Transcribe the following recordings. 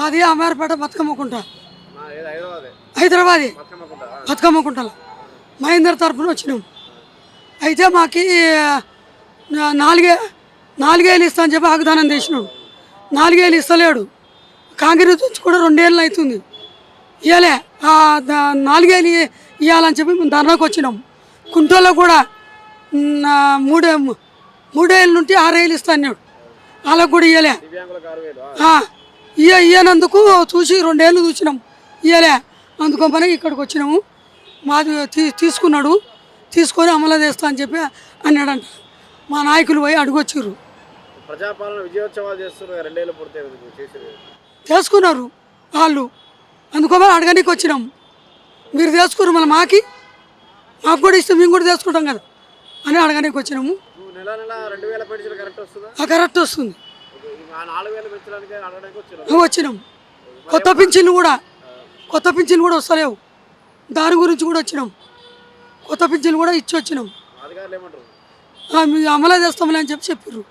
మాది అమీర్పేట బతుకమ్మకుంట, హైదరాబాద్ బతుకమ్మకుంటలో మహేందర్ తరఫున వచ్చినాం. అయితే మాకు నాలుగేళ్ళు ఇస్తా అని చెప్పి వాగ్దానం చేసినాడు. 4 ఏళ్ళు ఇస్తలేడు. కాంగ్రెస్ వచ్చి కూడా 2 ఏళ్ళు అవుతుంది, ఇవ్వలే. 4 ఏళ్ళు ఇవ్వాలని చెప్పి మేము ధర్నాకు వచ్చినాం. కుంటలో కూడా 3 ఏళ్ళ నుండి 6 ఏళ్ళు ఇస్తా అన్నాడు, వాళ్ళకు కూడా ఇవ్వలే. ఇవ్వనందుకు చూసి 2 ఏళ్ళు చూసినాం, ఇవ్వలే. అందుకోమని ఇక్కడికి వచ్చినాము. మాది తీసుకున్నాడు, తీసుకొని అమలు చేస్తా అని చెప్పి అన్నాడంట. మా నాయకులు పోయి అడుగొచ్చారు. ప్రజాపాలన విజయోత్సవాలు చేస్తున్నారు, 2 ఏళ్ళు పూర్తి చేసుకున్నారు వాళ్ళు. అందుకోమని అడగడానికి వచ్చినాం. మీరు చేసుకున్నారు, మళ్ళీ మాకు కూడా ఇస్తే మేము కూడా చేసుకుంటాం కదా అని అడగడానికి వచ్చినాము. కరెక్ట్ వస్తుంది. వచ్చినాం. కొత్త పింఛన్లు కూడా వస్తలేవు, దాని గురించి కూడా వచ్చినాం. కొత్త పింఛన్లు కూడా ఇచ్చి వచ్చినాం. అమలు చేస్తామని అని చెప్పారు.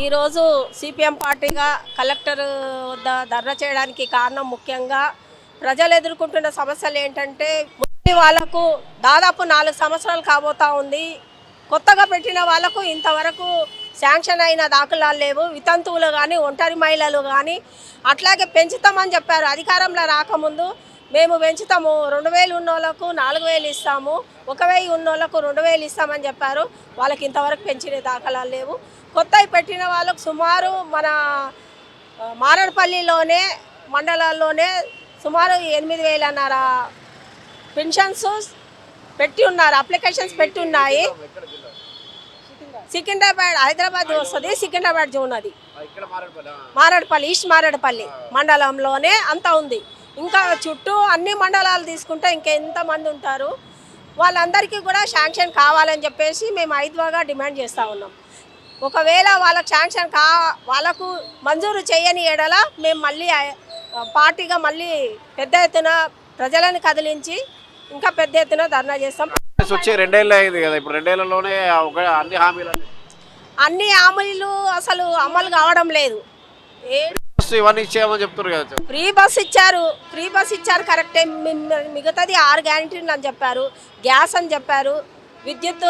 ఈరోజు సిపిఎం పార్టీగా కలెక్టర్ వద్ద ధర్నా చేయడానికి కారణం ముఖ్యంగా ప్రజలు ఎదుర్కొంటున్న సమస్యలు ఏంటంటే, వాళ్ళకు దాదాపు 4 సంవత్సరాలు కాబోతా ఉంది. కొత్తగా పెట్టిన వాళ్ళకు ఇంతవరకు శాంక్షన్ అయిన దాఖలాలు లేవు. వితంతువులు కానీ, ఒంటరి మహిళలు కానీ. అట్లాగే పెంచుతామని చెప్పారు అధికారంలో రాకముందు. మేము పెంచుతాము, 2000 ఉన్న వాళ్ళకు 4000 ఇస్తాము, 1000 ఉన్న వాళ్ళకు 2000 ఇస్తామని చెప్పారు. వాళ్ళకి ఇంతవరకు పెంచిన దాఖలాలు లేవు. కొత్తవి పెట్టిన వాళ్ళకు సుమారు మన మారేడుపల్లిలోనే మండలాల్లోనే సుమారు 8000 పెన్షన్స్ పెట్టి ఉన్నారు, అప్లికేషన్స్ పెట్టి ఉన్నాయి. సికింద్రాబాద్, హైదరాబాద్ వస్తుంది, సికింద్రాబాద్ జోన్ అది. మారేడుపల్లి, ఈస్ట్ మారేడుపల్లి మండలంలోనే అంతా ఉంది. ఇంకా చుట్టూ అన్ని మండలాలు తీసుకుంటే ఇంకెంతమంది ఉంటారు. వాళ్ళందరికీ కూడా శాంక్షన్ కావాలని చెప్పేసి మేము 5గా డిమాండ్ చేస్తూ ఉన్నాం. ఒకవేళ వాళ్ళకు శాంక్షన్ వాళ్ళకు మంజూరు చేయని ఎడల మేము మళ్ళీ పార్టీగా మళ్ళీ పెద్ద ఎత్తున ప్రజలను కదిలించి ఇంకా పెద్ద ఎత్తున ధర్నా చేస్తాం. వచ్చి 2 ఏళ్ళు అయింది కదా, ఇప్పుడు 2 ఏళ్లలోనే అన్ని హామీలు అసలు అమలు కావడం లేదు. ఇవన్నీ ఇచ్చామని చెప్తారు కదా. ఫ్రీ బస్ ఇచ్చారు కరెక్టే. మిగతాది 6 గ్యారెంటీలు అని చెప్పారు. గ్యాస్ అని చెప్పారు. విద్యుత్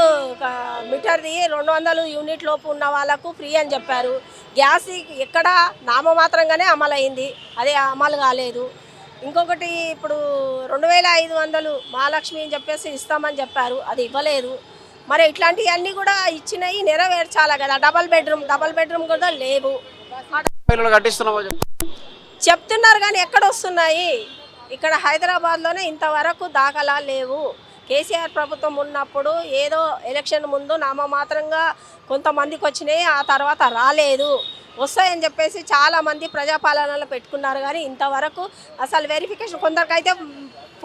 మీటర్ది 200 యూనిట్ లోపు ఉన్న వాళ్ళకు ఫ్రీ అని చెప్పారు. గ్యాస్ ఎక్కడ నామమాత్రంగానే అమలైంది, అదే అమలు కాలేదు. ఇంకొకటి ఇప్పుడు 2500 మహాలక్ష్మి అని చెప్పేసి ఇస్తామని చెప్పారు, అది ఇవ్వలేదు. మరి ఇట్లాంటివన్నీ కూడా ఇచ్చినవి నెరవేర్చాలి కదా. డబల్ బెడ్రూమ్ కూడా లేవు చెప్తున్నారు కానీ ఎక్కడ వస్తున్నాయి? ఇక్కడ హైదరాబాద్లోనే ఇంతవరకు దాఖలాలు లేవు. కేసీఆర్ ప్రభుత్వం ఉన్నప్పుడు ఏదో ఎలక్షన్ ముందు నామమాత్రంగా కొంతమందికి వచ్చినాయి, ఆ తర్వాత రాలేదు. వస్తాయని చెప్పేసి చాలామంది ప్రజాపాలనలో పెట్టుకున్నారు కానీ ఇంతవరకు అసలు వెరిఫికేషన్, కొందరికైతే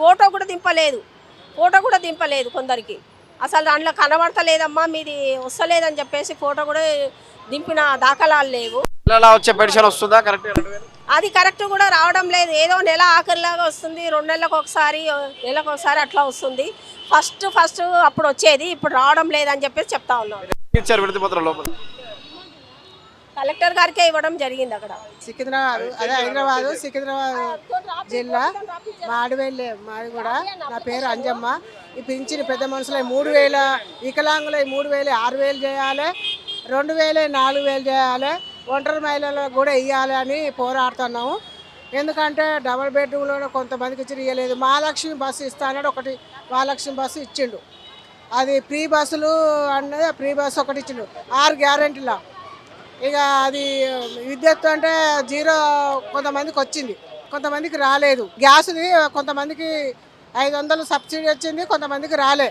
ఫోటో కూడా దింపలేదు కొందరికి. అసలు దాంట్లో కనబడతలేదమ్మా మీది వస్తలేదని చెప్పేసి ఫోటో కూడా దింపిన దాఖలాలు లేవు. వచ్చే పెన్షన్ వస్తుందా? అది కరెక్ట్ కూడా రావడం లేదు. ఏదో నెల ఆఖరిలాగా వస్తుంది, 2 నెలలకు ఒకసారి, నెలకు ఒకసారి అట్లా వస్తుంది. ఫస్ట్ అప్పుడు వచ్చేది, ఇప్పుడు రావడం లేదని చెప్పేసి చెప్తా ఉన్నాం. కలెక్టర్ గారికే ఇవ్వడం జరిగింది. అక్కడ హైదరాబాద్ జిల్లా మాడివెళ్ళే మాది కూడా. నా పేరు అంజమ్మ. ఈ పింఛన్ పెద్ద మనుషులు 3000, వికలాంగులు 3000, 6000 చేయాలి, 2000, 4000 చేయాలి, ఒంటరి మహిళలకు కూడా ఇవ్వాలి అని పోరాడుతున్నాము. ఎందుకంటే డబుల్ బెడ్రూమ్లో కొంతమందికి ఇచ్చి ఇవ్వలేదు. మహాలక్ష్మి బస్సు ఇస్తానని ఒకటి మహాలక్ష్మి బస్సు ఇచ్చిండు, అది ఫ్రీ బస్సులు అన్నది ఫ్రీ బస్సు ఒకటి ఇచ్చిండు 6 గ్యారెంటీలా. ఇక అది విద్యుత్ అంటే 0 కొంతమందికి వచ్చింది, కొంతమందికి రాలేదు. గ్యాస్ది కొంతమందికి 500 సబ్సిడీ వచ్చింది, కొంతమందికి రాలే.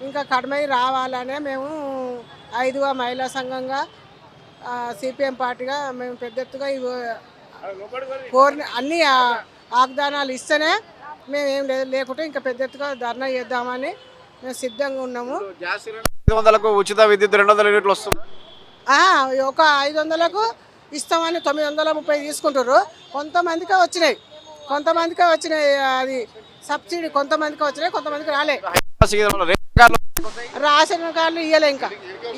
ఇంకా కడిమై రావాలనే మేము 5గా మహిళా సంఘంగా సిపిఎం పార్టీగా మేము పెద్ద ఎత్తుగా అన్ని వాగ్దానాలు ఇస్తేనే మేము ఏం లేకుంటే ఇంకా పెద్ద ఎత్తుగా ధర్నా చేద్దామని మేము సిద్ధంగా ఉన్నాము. 500కు ఉచిత విద్యుత్ 200 యూనిట్లు వస్తుంది. ఒక 500కు ఇస్తామని 930 తీసుకుంటారు. కొంతమందికే వచ్చినాయి, అది సబ్సిడీ కొంతమందికి వచ్చినాయి, కొంతమందికి రాలే. రేషన్ కార్డులు ఇవ్వలే, ఇంకా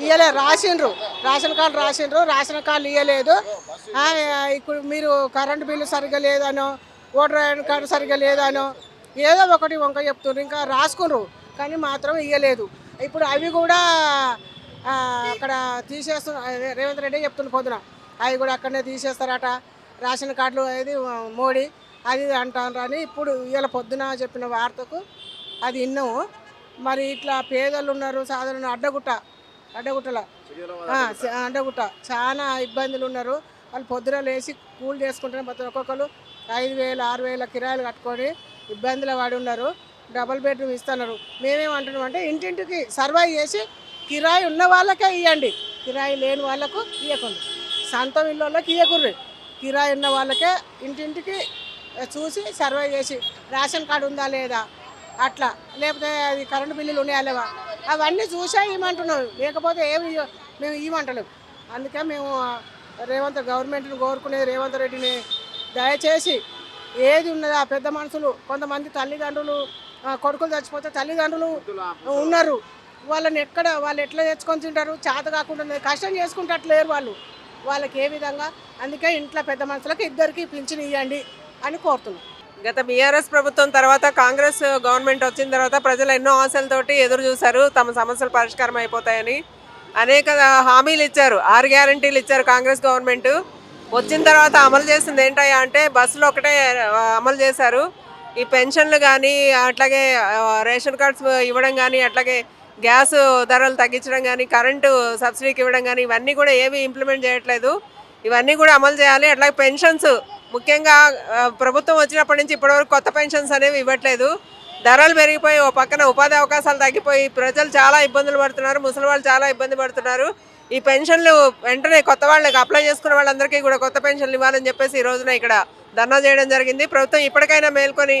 ఇవ్వలే, రాసిండ్రు రేషన్ కార్డు రాసిండ్రు, రేషన్ కార్డు ఇవ్వలేదు. ఇప్పుడు మీరు కరెంటు బిల్లు సరిగ్గా లేదనో, ఓటర్ ఐడి కార్డు సరిగ్గా లేదనో ఏదో ఒకటి వంక చెప్తున్నారు. ఇంకా రాసుకున్నారు కానీ మాత్రం ఇవ్వలేదు. ఇప్పుడు అవి కూడా అక్కడ తీసేస్తున్నారు. రేవంత్ రెడ్డి చెప్తున్న పొద్దున అవి కూడా అక్కడనే తీసేస్తారట. రేషన్ కార్డులు అనేది మోడీ అది అంటారు అని ఇప్పుడు ఇవాళ పొద్దున చెప్పిన వార్తకు అది విన్నాము. మరి ఇట్లా పేదలు ఉన్నారు, సాధారణ అడ్డగుట్ట చాలా ఇబ్బందులు ఉన్నారు. వాళ్ళు పొద్దున లేచి కూలి చేసుకుంటున్నారు. మొత్తం ఒక్కొక్కరు 5,000 6,000 కిరాయిలు కట్టుకొని ఇబ్బందులు పడి ఉన్నారు. డబుల్ బెడ్రూమ్ ఇస్తున్నారు. మేమేమంటున్నాం అంటే ఇంటింటికి సర్వే చేసి కిరాయి ఉన్న వాళ్ళకే ఇవ్వండి, కిరాయి లేని వాళ్ళకు ఇవ్వకండి. సొంత ఇళ్ళకి ఇవ్వకుర్రి, కిరాయి ఉన్న వాళ్ళకే ఇంటింటికి చూసి సర్వే చేసి రేషన్ కార్డు ఉందా లేదా అట్లా, లేకపోతే అది కరెంటు బిల్లులు ఉన్నాయా లేవా అవన్నీ చూసే ఇవ్వమంటున్నాం. లేకపోతే ఏమి మేము ఇవ్వమంటలేము. అందుకే మేము గవర్నమెంట్ని కోరుకునేది రేవంత్ రెడ్డిని దయచేసి ఏది ఉన్నదా పెద్ద మనుషులు కొంతమంది తల్లిదండ్రులు కొడుకులు చచ్చిపోతే తల్లిదండ్రులు ఉన్నారు, వాళ్ళు ఎట్లా తెచ్చుకొని తింటారు? చేత కాకుండా కష్టం చేసుకుంటట్లేరు వాళ్ళకి ఏ విధంగా. అందుకే ఇంట్లో పెద్ద మనుషులకు ఇద్దరికి పింఛన్ ఇవ్వండి అని కోరుతున్నాం. గత బీఆర్ఎస్ ప్రభుత్వం తర్వాత కాంగ్రెస్ గవర్నమెంట్ వచ్చిన తర్వాత ప్రజలు ఎన్నో ఆశలతోటి ఎదురు చూశారు తమ సమస్యలు పరిష్కారం అయిపోతాయని. అనేక హామీలు ఇచ్చారు, 6 గ్యారంటీలు ఇచ్చారు కాంగ్రెస్ గవర్నమెంట్. వచ్చిన తర్వాత అమలు చేసింది ఏంటయ్యా అంటే బస్సులు ఒకటే అమలు చేశారు. ఈ పెన్షన్లు కానీ, అట్లాగే రేషన్ కార్డ్స్ ఇవ్వడం కానీ, అట్లాగే గ్యాస్ ధరలు తగ్గించడం కానీ, కరెంటు సబ్సిడీకి ఇవ్వడం కానీ ఇవన్నీ కూడా ఏవి ఇంప్లిమెంట్ చేయట్లేదు. ఇవన్నీ కూడా అమలు చేయాలి. అట్లాగే పెన్షన్స్ ముఖ్యంగా ప్రభుత్వం వచ్చినప్పటి నుంచి ఇప్పటివరకు కొత్త పెన్షన్స్ అనేవి ఇవ్వట్లేదు. ధరలు పెరిగిపోయి ఓ పక్కన ఉపాధి అవకాశాలు తగ్గిపోయి ప్రజలు చాలా ఇబ్బందులు పడుతున్నారు, ముసలి వాళ్ళు చాలా ఇబ్బంది పడుతున్నారు. ఈ పెన్షన్లు వెంటనే కొత్త వాళ్ళకి అప్లై చేసుకున్న వాళ్ళందరికీ కూడా కొత్త పెన్షన్లు ఇవ్వాలని చెప్పేసి ఈ రోజున ఇక్కడ ధర్నా చేయడం జరిగింది. ప్రభుత్వం ఇప్పటికైనా మేల్కొని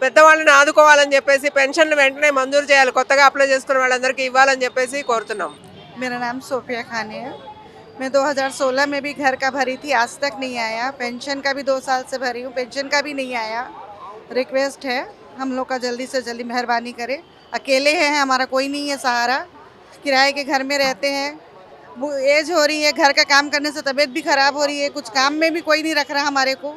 పెద్దవాళ్ళని ఆదుకోవాలని చెప్పేసి పెన్షన్లు వెంటనే మంజూరు చేయాలి, కొత్తగా అప్లై చేసుకున్న వాళ్ళందరికీ ఇవ్వాలని చెప్పేసి కోరుతున్నాం. मेरा नाम सोफिया खान है। मैं 2016 में भी घर का भरी थी, आज तक नहीं आया। पेंशन का भी 2 साल से भरी हूँ, पेंशन का भी नहीं आया। रिक्वेस्ट है हम लोग का जल्दी से जल्दी मेहरबानी करें। अकेले हैं, हमारा कोई नहीं है सहारा, किराए के घर में रहते हैं। वो एज हो रही है, घर का काम करने से तबीयत भी ख़राब हो रही है, कुछ काम में भी कोई नहीं रख रहा हमारे को।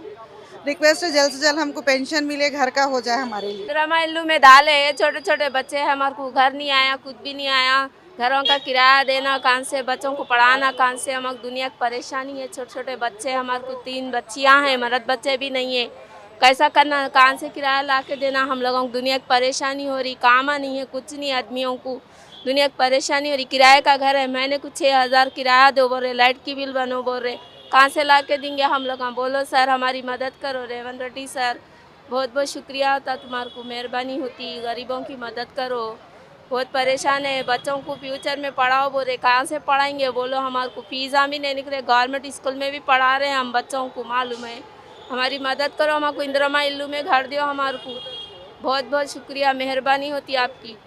रिक्वेस्ट है जल्द से जल्द हमको पेंशन मिले, घर का हो जाए हमारे लिए। रामायलू में डाले है, छोटे छोटे बच्चे हैं, हमारे को घर नहीं आया, कुछ भी नहीं आया। घरों का किराया देना कहाँ से, बच्चों को पढ़ाना कहाँ से, हमारे दुनिया की परेशानी है। छोटे छोटे बच्चे, हमारे को 3 बच्चियाँ हैं, मर्द बच्चे भी नहीं है। कैसा करना, कहाँ से किराया ला के देना? हम लोगों को दुनिया की परेशानी हो रही, काम नहीं है, कुछ नहीं, आदमियों को दुनिया की परेशानी हो रही। किराए का घर है, महीने को 6,000 किराया दो बोल रहे, लाइट की बिल बनो बोल रहे, कहाँ से ला के देंगे हम लोग? बोलो सर हमारी मदद करो, रेवंत रेड्डी सर बहुत बहुत शुक्रिया होता तुम्हारे को, मेहरबानी होती, गरीबों की मदद करो। बहुत परेशान है, बच्चों को फ्यूचर में पढ़ाओ बोल रहे, कहाँ से पढ़ाएंगे बोलो? हमारे को फीसा भी नहीं निकले, गवर्नमेंट स्कूल में भी पढ़ा रहे हैं हम बच्चों को, मालूम है। हमारी मदद करो, हमको इंदिरा इल्लू में घर दो हमारे को, बहुत बहुत शुक्रिया, मेहरबानी होती आपकी।